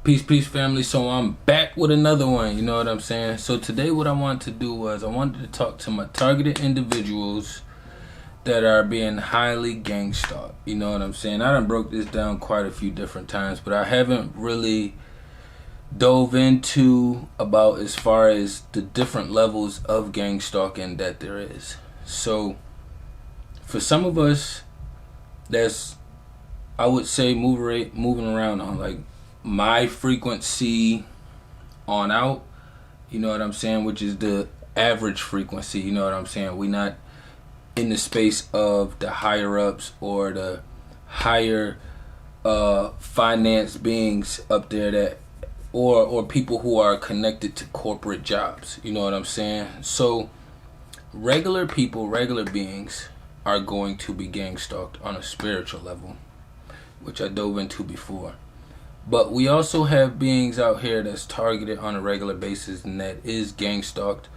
Peace, family. So I'm back with another one, you know what I'm saying? So today what I wanted to do was I wanted to talk to my targeted individuals that are being highly gang stalked, you know what I'm saying? I done broke this down quite a few different times, but I haven't really dove into about as far as the different levels of gang stalking that there is. So for some of us, that's, I would say, moving around on like my frequency on out, you know what I'm saying, which is the average frequency, you know what I'm saying. We not in the space of the higher ups or the higher finance beings up there that or people who are connected to corporate jobs, you know what I'm saying. So regular people, regular beings are going to be gang stalked on a spiritual level, which I dove into before. But we also have beings out here that's targeted on a regular basis and that is gang stalked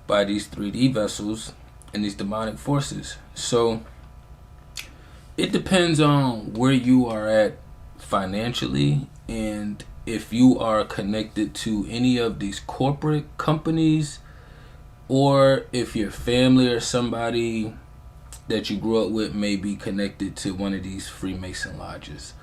by these 3D vessels and these demonic forces. So it depends on where you are at financially and if you are connected to any of these corporate companies or if your family or somebody that you grew up with may be connected to one of these Freemason lodges.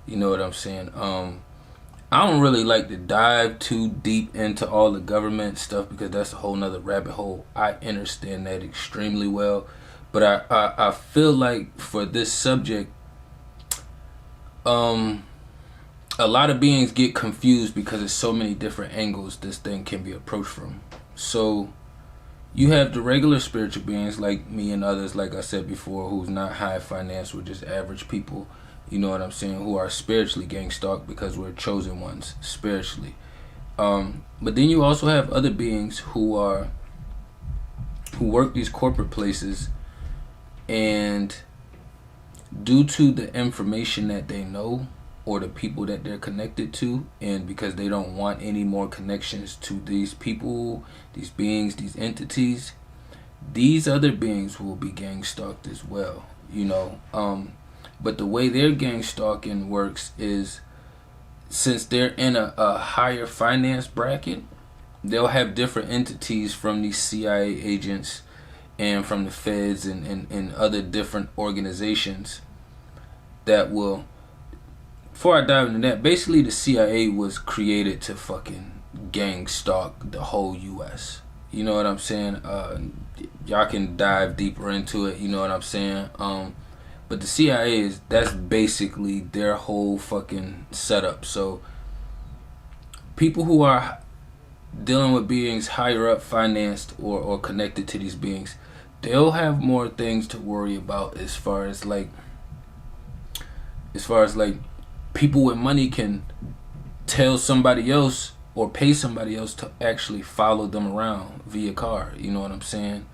You know what I'm saying? I don't really like to dive too deep into all the government stuff because that's a whole nother rabbit hole. I understand that extremely well. But I feel like for this subject, a lot of beings get confused because there's so many different angles this thing can be approached from. So you have the regular spiritual beings like me and others, like I said before, who's not high finance, we're just average people. You know what I'm saying, who are spiritually gang stalked because we're chosen ones spiritually. But then you also have other beings who work these corporate places, and due to the information that they know or the people that they're connected to, and because they don't want any more connections to these people, these beings, these entities, these other beings will be gang stalked as well, you know. But the way their gang stalking works is, since they're in a higher finance bracket, they'll have different entities from these CIA agents and from the feds and other different organizations that will, before I dive into that, basically the CIA was created to fucking gang stalk the whole US. You know what I'm saying? Y'all can dive deeper into it, you know what I'm saying? But the CIA that's basically their whole fucking setup. So people who are dealing with beings higher up, financed or connected to these beings, they'll have more things to worry about as far as like people with money can tell somebody else or pay somebody else to actually follow them around via car. You know what I'm saying?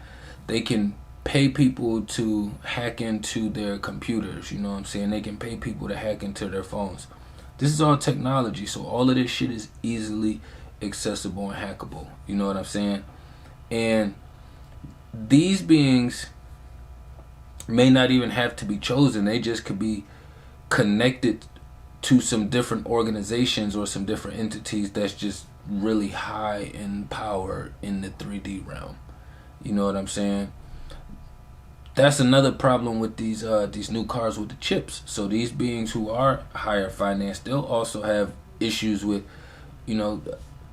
They can pay people to hack into their computers, you know what I'm saying? They can pay people to hack into their phones. This is all technology, so all of this shit is easily accessible and hackable, you know what I'm saying? And these beings may not even have to be chosen. They just could be connected to some different organizations or some different entities that's just really high in power in the 3D realm. You know what I'm saying? That's another problem with these new cars with the chips. So these beings who are higher financed, they'll also have issues with, you know,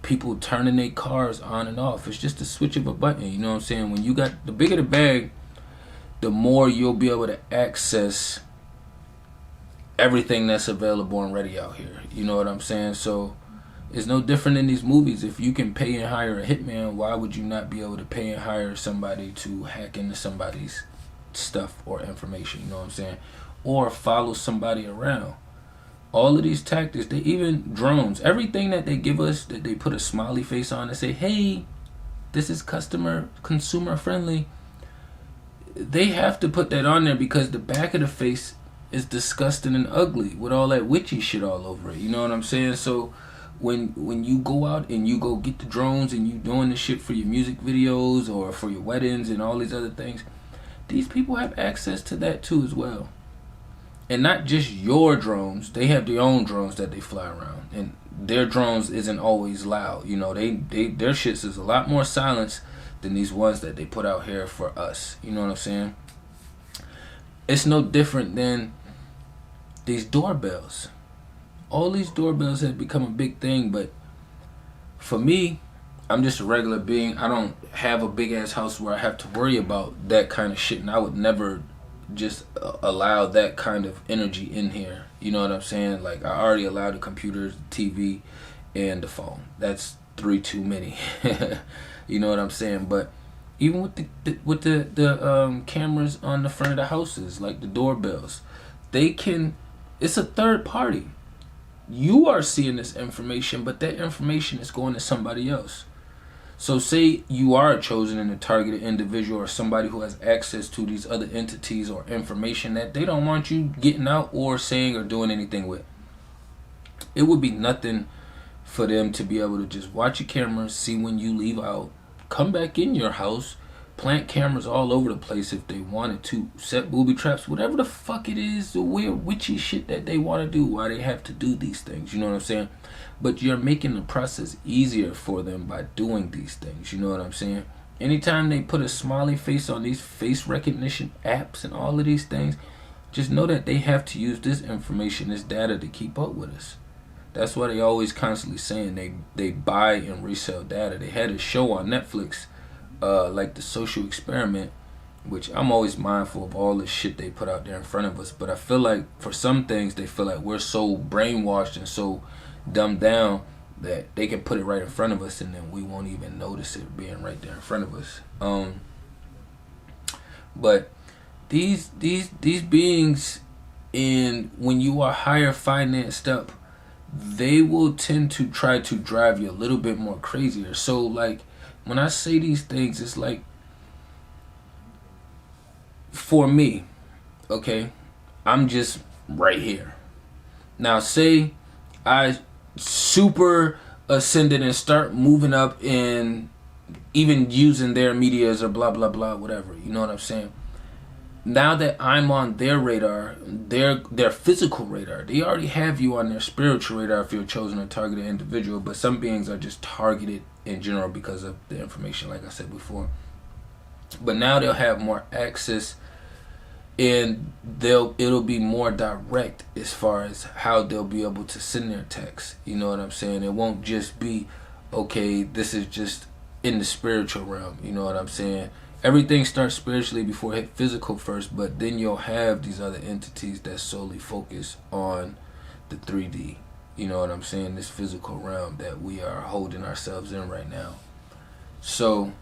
people turning their cars on and off. It's just a switch of a button, you know what I'm saying? When you got, the bigger the bag, the more you'll be able to access everything that's available and ready out here. You know what I'm saying? So it's no different in these movies. If you can pay and hire a hitman, why would you not be able to pay and hire somebody to hack into somebody's stuff or information, you know what I'm saying, or follow somebody around? All of these tactics, they even drones, everything that they give us, that they put a smiley face on and say, hey, this is consumer friendly, they have to put that on there because the back of the face is disgusting and ugly with all that witchy shit all over it, you know what I'm saying? So when you go out and you go get the drones and you doing this shit for your music videos or for your weddings and all these other things, these people have access to that too as well. And not just your drones, they have their own drones that they fly around, and their drones isn't always loud. You know, their shits is a lot more silence than these ones that they put out here for us. You know what I'm saying? It's no different than these doorbells. All these doorbells have become a big thing, but for me, I'm just a regular being. I don't have a big ass house where I have to worry about that kind of shit, and I would never just allow that kind of energy in here. You know what I'm saying? Like, I already allow the computers, the TV, and the phone. That's 3 too many. You know what I'm saying? But even with the cameras on the front of the houses, like the doorbells, they can. It's a third party. You are seeing this information, but that information is going to somebody else. So say you are a chosen and a targeted individual, or somebody who has access to these other entities or information that they don't want you getting out or saying or doing anything with. It would be nothing for them to be able to just watch your cameras, see when you leave out, come back in your house, plant cameras all over the place if they wanted to, set booby traps, whatever the fuck it is, the weird witchy shit that they want to do, why they have to do these things, you know what I'm saying? But you're making the process easier for them by doing these things, you know what I'm saying? Anytime they put a smiley face on these face recognition apps and all of these things, just know that they have to use this information, this data, to keep up with us. That's why they always constantly saying they buy and resell data. They had a show on Netflix, like The Social Experiment, which I'm always mindful of all the shit they put out there in front of us. But I feel like for some things, they feel like we're so brainwashed and so dumbed down that they can put it right in front of us and then we won't even notice it being right there in front of us. But these beings, and when you are higher financed up, they will tend to try to drive you a little bit more crazier. So like, when I say these things, it's like, for me, okay, I'm just right here. Now say I super ascended and start moving up and even using their medias or blah blah blah, whatever, you know what I'm saying? Now that I'm on their radar, their physical radar, they already have you on their spiritual radar if you're a chosen or targeted individual, but some beings are just targeted in general because of the information, like I said before. But now they'll have more access, and it'll be more direct as far as how they'll be able to send their text. You know what I'm saying? It won't just be, okay, this is just in the spiritual realm. You know what I'm saying? Everything starts spiritually before it hit physical first, but then you'll have these other entities that solely focus on the 3D. You know what I'm saying? This physical realm that we are holding ourselves in right now. So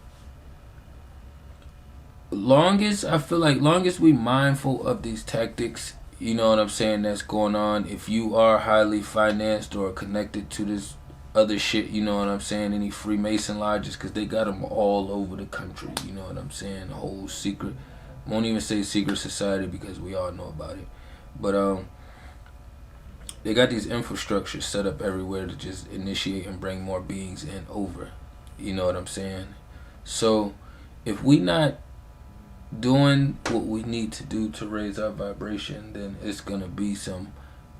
I feel like long as we mindful of these tactics, you know what I'm saying, that's going on. If you are highly financed or connected to this other shit, you know what I'm saying, any Freemason lodges, because they got them all over the country, you know what I'm saying, the whole secret, won't even say secret society because we all know about it, but they got these infrastructures set up everywhere to just initiate and bring more beings in over, you know what I'm saying? So if we not doing what we need to do to raise our vibration, then it's gonna be some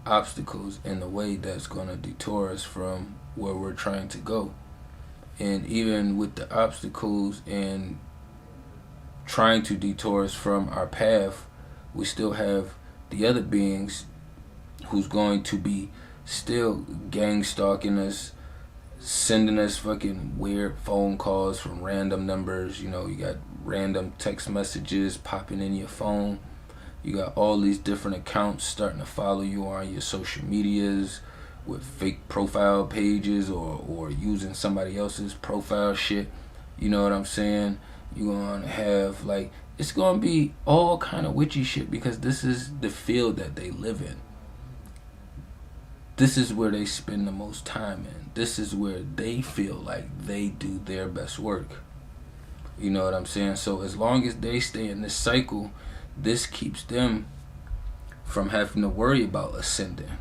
obstacles in the way that's gonna detour us from where we're trying to go. And even with the obstacles and trying to detour us from our path, we still have the other beings who's going to be still gang stalking us, sending us fucking weird phone calls from random numbers. You know, you got random text messages popping in your phone. You got all these different accounts starting to follow you on your social medias with fake profile pages or using somebody else's profile shit. You know what I'm saying? You're gonna have, like, it's gonna be all kind of witchy shit because this is the field that they live in. This is where they spend the most time in. This is where they feel like they do their best work. You know what I'm saying? So as long as they stay in this cycle, this keeps them from having to worry about ascending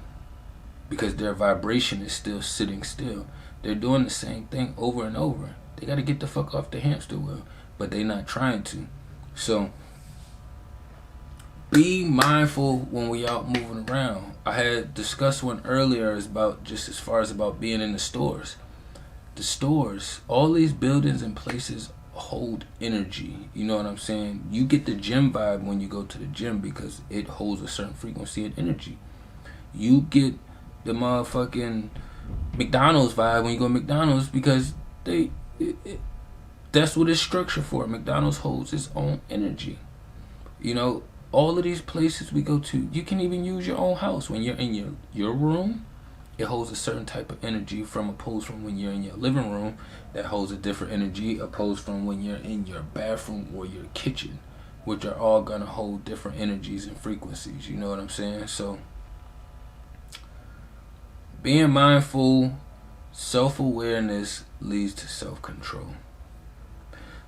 because their vibration is still sitting still. They're doing the same thing over and over. They got to get the fuck off the hamster wheel, but they're not trying to. So be mindful when we out moving around. I had discussed one earlier is about just as far as about being in the stores. The stores, all these buildings and places hold energy. You know what I'm saying? You get the gym vibe when you go to the gym because it holds a certain frequency and energy. You get the motherfucking McDonald's vibe when you go to McDonald's because that's what it's structured for. McDonald's holds its own energy. You know, all of these places we go to, you can even use your own house. When you're in your room, it holds a certain type of energy opposed from when you're in your living room, that holds a different energy opposed from when you're in your bathroom or your kitchen, which are all gonna hold different energies and frequencies. You know what I'm saying? So being mindful, self-awareness leads to self-control.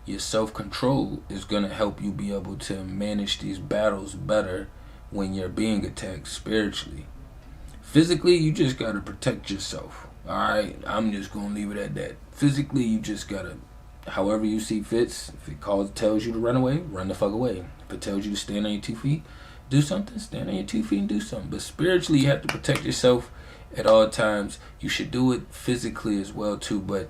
Your self-control is going to help you be able to manage these battles better when you're being attacked spiritually. Physically, you just got to protect yourself. Alright, I'm just going to leave it at that. Physically, you just got to, however you see fits. If it tells you to run away, run the fuck away. If it tells you to stand on your 2 feet, do something, stand on your 2 feet and do something. But spiritually, you have to protect yourself at all times. You should do it physically as well too, but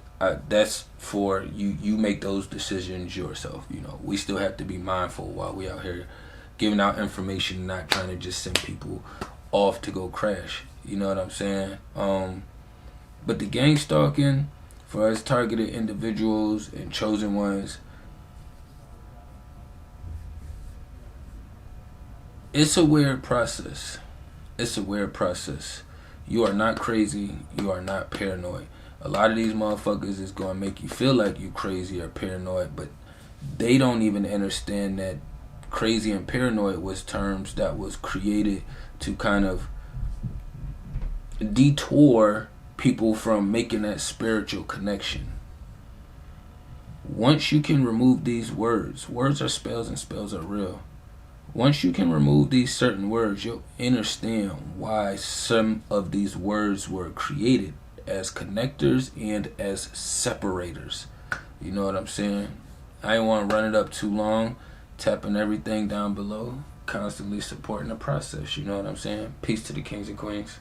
that's for you. You make those decisions yourself. You know, we still have to be mindful while we out here giving out information, not trying to just send people off to go crash. You know what I'm saying? But the gang stalking for us targeted individuals and chosen ones, it's a weird process. It's a weird process. You are not crazy. You are not paranoid. A lot of these motherfuckers is going to make you feel like you crazy or paranoid, but they don't even understand that crazy and paranoid was terms that was created to kind of detour people from making that spiritual connection. Once you can remove these words are spells and spells are real. Once you can remove these certain words, you'll understand why some of these words were created as connectors and as separators. You know what I'm saying? I ain't want to run it up too long. Tapping everything down below. Constantly supporting the process. You know what I'm saying? Peace to the kings and queens.